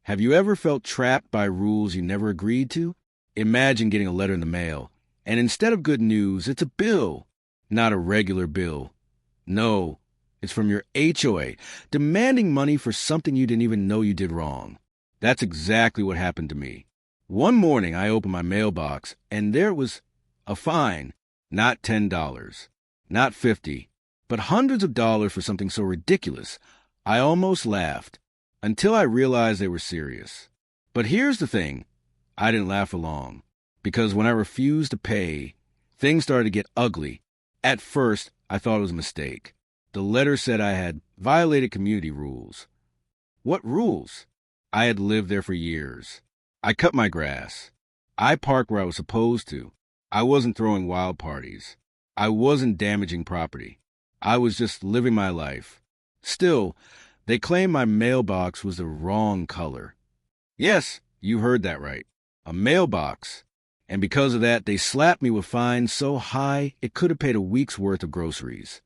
Have you ever felt trapped by rules you never agreed to? Imagine getting a letter in the mail, and instead of good news, it's a bill. Not a regular bill. No, it's from your HOA, demanding money for something you didn't even know you did wrong. That's exactly what happened to me. One morning, I opened my mailbox, and there was a fine. Not $10, not $50, but hundreds of dollars for something so ridiculous. I almost laughed, until I realized they were serious. But here's the thing. I didn't laugh for long, because when I refused to pay, things started to get ugly. At first, I thought it was a mistake. The letter said I had violated community rules. What rules? I had lived there for years. I cut my grass. I parked where I was supposed to. I wasn't throwing wild parties. I wasn't damaging property. I was just living my life. Still, they claimed my mailbox was the wrong color. Yes, you heard that right. A mailbox. And because of that, they slapped me with fines so high it could have paid a week's worth of groceries.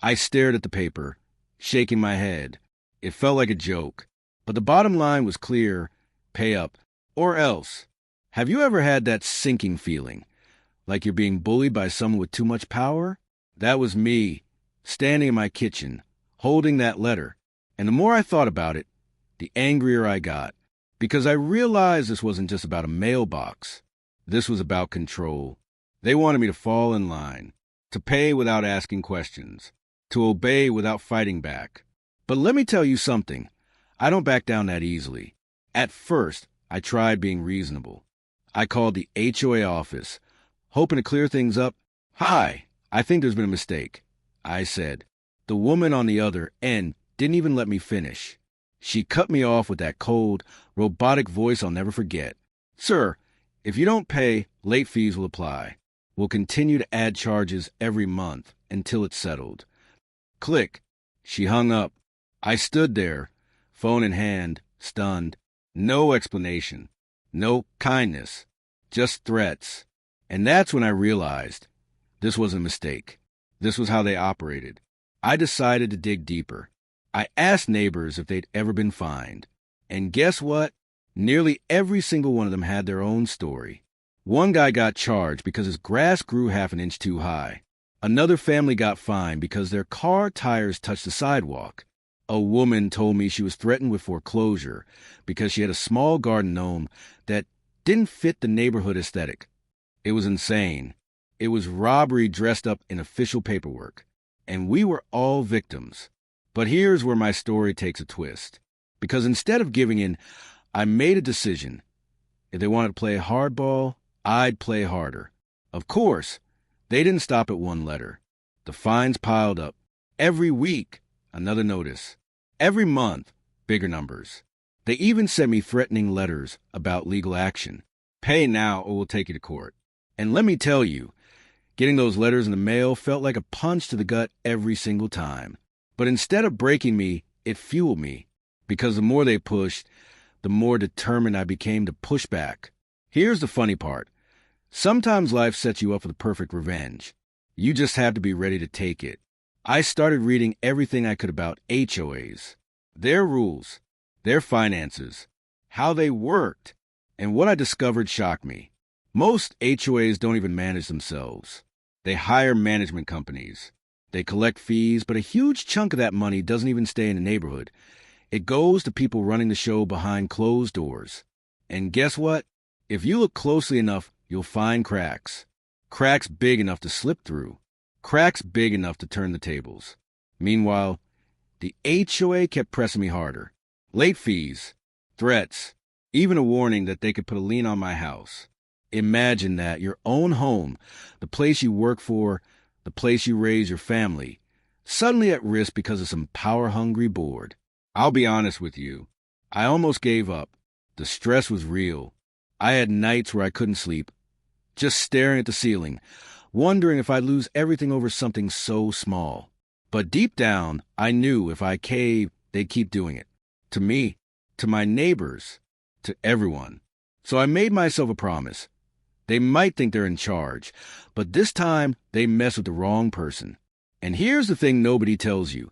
I stared at the paper, shaking my head. It felt like a joke. But the bottom line was clear: pay up, or else. Have you ever had that sinking feeling, like you're being bullied by someone with too much power? That was me, standing in my kitchen, holding that letter. And the more I thought about it, the angrier I got, because I realized this wasn't just about a mailbox. This was about control. They wanted me to fall in line, to pay without asking questions, to obey without fighting back. But let me tell you something. I don't back down that easily. At first, I tried being reasonable. I called the HOA office, hoping to clear things up. "Hi, I think there's been a mistake," I said. The woman on the other end didn't even let me finish. She cut me off with that cold, robotic voice I'll never forget. "Sir, if you don't pay, late fees will apply. We'll continue to add charges every month until it's settled." Click. She hung up. I stood there, phone in hand, stunned. No explanation. No kindness. Just threats. And that's when I realized this wasn't a mistake. This was how they operated. I decided to dig deeper. I asked neighbors if they'd ever been fined. And guess what? Nearly every single one of them had their own story. One guy got charged because his grass grew half an inch too high. Another family got fined because their car tires touched the sidewalk. A woman told me she was threatened with foreclosure because she had a small garden gnome that didn't fit the neighborhood aesthetic. It was insane. It was robbery dressed up in official paperwork. And we were all victims. But here's where my story takes a twist. Because instead of giving in, I made a decision. If they wanted to play hardball, I'd play harder. Of course, they didn't stop at one letter. The fines piled up. Every week, another notice. Every month, bigger numbers. They even sent me threatening letters about legal action. Pay now or we'll take you to court. And let me tell you, getting those letters in the mail felt like a punch to the gut every single time. But instead of breaking me, it fueled me. Because the more they pushed, the more determined I became to push back. Here's the funny part. Sometimes life sets you up for the perfect revenge. You just have to be ready to take it. I started reading everything I could about HOAs, their rules, their finances, how they worked, and what I discovered shocked me. Most HOAs don't even manage themselves. They hire management companies. They collect fees, but a huge chunk of that money doesn't even stay in the neighborhood. It goes to people running the show behind closed doors. And guess what? If you look closely enough, you'll find cracks. Cracks big enough to slip through. Cracks big enough to turn the tables. Meanwhile, the HOA kept pressing me harder. Late fees, threats, even a warning that they could put a lien on my house. Imagine that, your own home, the place you work for, the place you raise your family, suddenly at risk because of some power-hungry board. I'll be honest with you. I almost gave up. The stress was real. I had nights where I couldn't sleep, just staring at the ceiling, wondering if I'd lose everything over something so small. But deep down, I knew if I caved, they'd keep doing it. To me, to my neighbors, to everyone. So I made myself a promise. They might think they're in charge, but this time they mess with the wrong person. And here's the thing nobody tells you.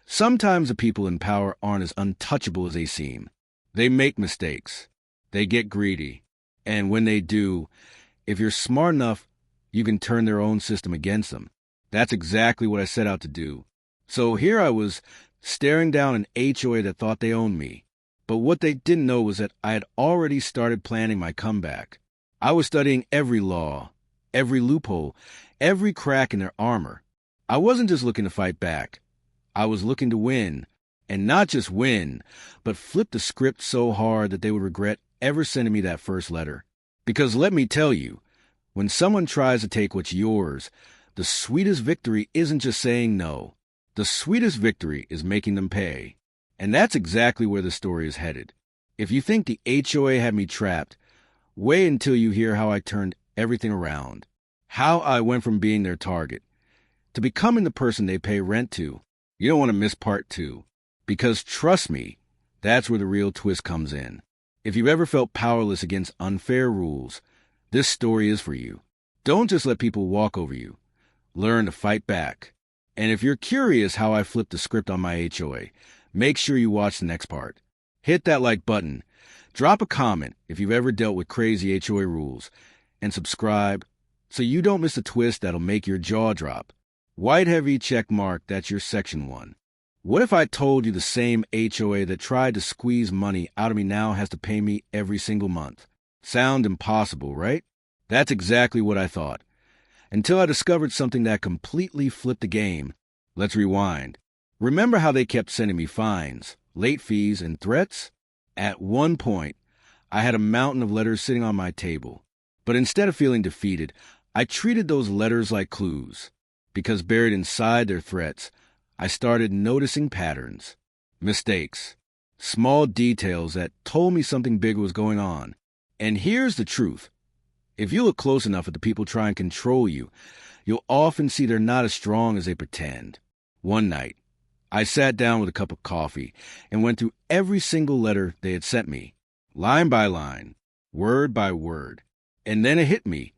Sometimes the people in power aren't as untouchable as they seem. They make mistakes. They get greedy. And when they do, if you're smart enough, you can turn their own system against them. That's exactly what I set out to do. So here I was, staring down an HOA that thought they owned me. But what they didn't know was that I had already started planning my comeback. I was studying every law, every loophole, every crack in their armor. I wasn't just looking to fight back. I was looking to win. And not just win, but flip the script so hard that they would regret ever sending me that first letter. Because let me tell you, when someone tries to take what's yours, the sweetest victory isn't just saying no. The sweetest victory is making them pay. And that's exactly where the story is headed. If you think the HOA had me trapped, wait until you hear how I turned everything around. How I went from being their target to becoming the person they pay rent to. You don't want to miss part 2. Because trust me, that's where the real twist comes in. If you've ever felt powerless against unfair rules, this story is for you. Don't just let people walk over you. Learn to fight back. And if you're curious how I flipped the script on my HOA, make sure you watch the next part. Hit that like button. Drop a comment if you've ever dealt with crazy HOA rules. And subscribe so you don't miss a twist that'll make your jaw drop. White heavy check mark, that's your section 1. What if I told you the same HOA that tried to squeeze money out of me now has to pay me every single month? Sound impossible, right? That's exactly what I thought. Until I discovered something that completely flipped the game. Let's rewind. Remember how they kept sending me fines, late fees, and threats? At one point, I had a mountain of letters sitting on my table. But instead of feeling defeated, I treated those letters like clues. Because buried inside their threats, I started noticing patterns, mistakes, small details that told me something bigger was going on. And here's the truth. If you look close enough at the people trying to control you, you'll often see they're not as strong as they pretend. One night, I sat down with a cup of coffee and went through every single letter they had sent me, line by line, word by word. And then it hit me.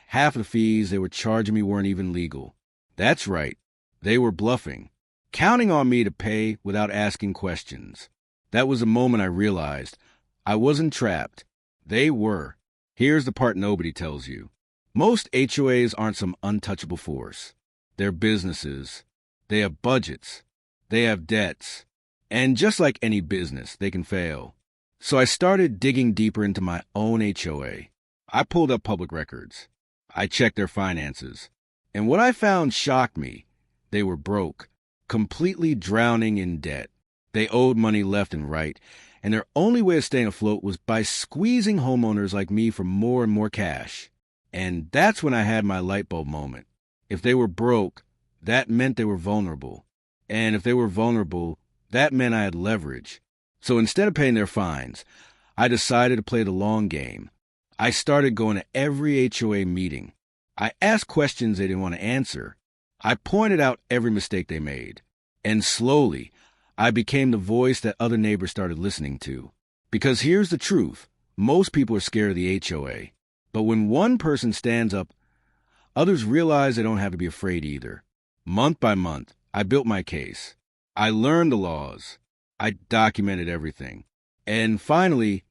Half the fees they were charging me weren't even legal. That's right. They were bluffing, counting on me to pay without asking questions. That was the moment I realized I wasn't trapped. They were. Here's the part nobody tells you. Most HOAs aren't some untouchable force. They're businesses. They have budgets. They have debts. And just like any business, they can fail. So I started digging deeper into my own HOA. I pulled up public records. I checked their finances. And what I found shocked me. They were broke, completely drowning in debt. They owed money left and right, and their only way of staying afloat was by squeezing homeowners like me for more and more cash. And that's when I had my light bulb moment. If they were broke, that meant they were vulnerable. And if they were vulnerable, that meant I had leverage. So instead of paying their fines, I decided to play the long game. I started going to every HOA meeting. I asked questions they didn't want to answer. I pointed out every mistake they made. And slowly, I became the voice that other neighbors started listening to. Because here's the truth. Most people are scared of the HOA. But when one person stands up, others realize they don't have to be afraid either. Month by month, I built my case. I learned the laws. I documented everything. And finally,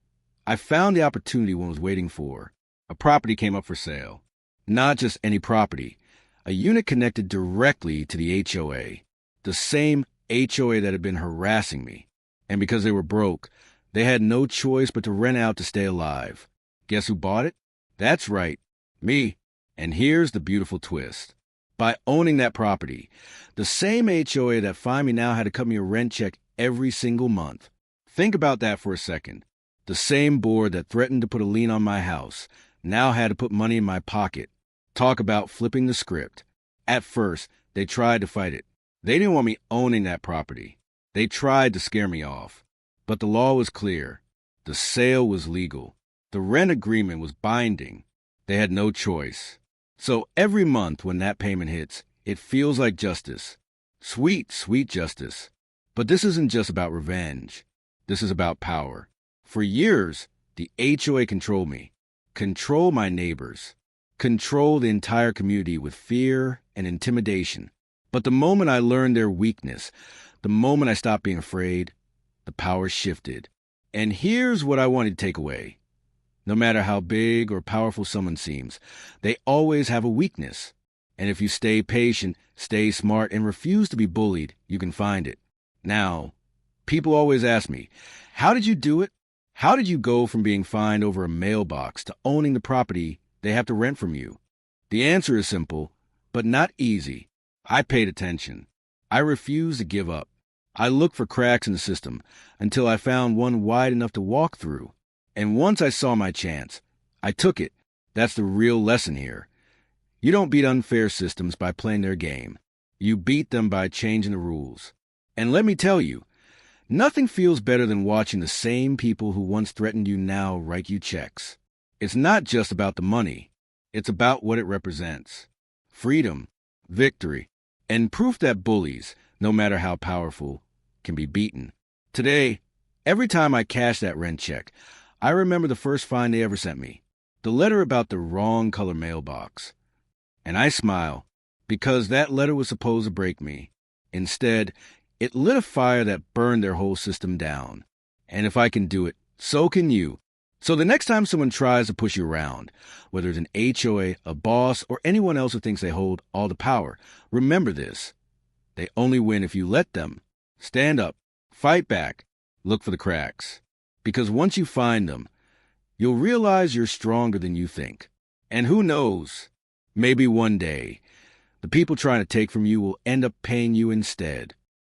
I found the opportunity one was waiting for. A property came up for sale. Not just any property. A unit connected directly to the HOA. The same HOA that had been harassing me. And because they were broke, they had no choice but to rent out to stay alive. Guess who bought it? That's right, me. And here's the beautiful twist. By owning that property, the same HOA that fined me now had to cut me a rent check every single month. Think about that for a second. The same board that threatened to put a lien on my house now had to put money in my pocket. Talk about flipping the script. At first, they tried to fight it. They didn't want me owning that property. They tried to scare me off. But the law was clear. The sale was legal. The rent agreement was binding. They had no choice. So every month when that payment hits, it feels like justice. Sweet, sweet justice. But this isn't just about revenge. This is about power. For years, the HOA controlled me. Controlled my neighbors. Controlled the entire community with fear and intimidation. But the moment I learned their weakness, the moment I stopped being afraid, the power shifted. And here's what I want you to take away. No matter how big or powerful someone seems, they always have a weakness. And if you stay patient, stay smart, and refuse to be bullied, you can find it. Now, people always ask me, how did you do it? How did you go from being fined over a mailbox to owning the property they have to rent from you? The answer is simple, but not easy. I paid attention. I refused to give up. I looked for cracks in the system until I found one wide enough to walk through. And once I saw my chance, I took it. That's the real lesson here. You don't beat unfair systems by playing their game. You beat them by changing the rules. And let me tell you, nothing feels better than watching the same people who once threatened you now write you checks. It's not just about the money. It's about what it represents. Freedom, victory, and proof that bullies, no matter how powerful, can be beaten. Today, every time I cash that rent check, I remember the first fine they ever sent me, the letter about the wrong color mailbox. And I smile, because that letter was supposed to break me. Instead, it lit a fire that burned their whole system down. And if I can do it, so can you. So the next time someone tries to push you around, whether it's an HOA, a boss, or anyone else who thinks they hold all the power, remember this. They only win if you let them. Stand up, fight back, look for the cracks. Because once you find them, you'll realize you're stronger than you think. And who knows, maybe one day, the people trying to take from you will end up paying you instead.